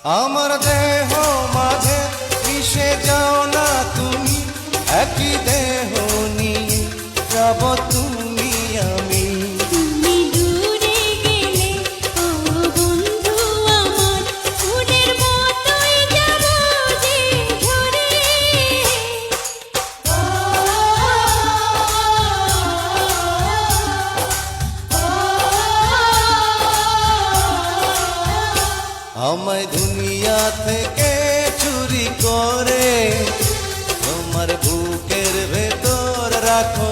আমার দেহ মাঝে মিশে যাও না তুমি, একই দেহ নিয়ে যাব তুমি আমি। তুমি দূরে গেলে ও বন্ধু আমার, ফুলের মতোই যাব যে ঝরে। আমায় দুনিয়া থেকে চুরি করে তোমার বুকের ভেতর রাখো।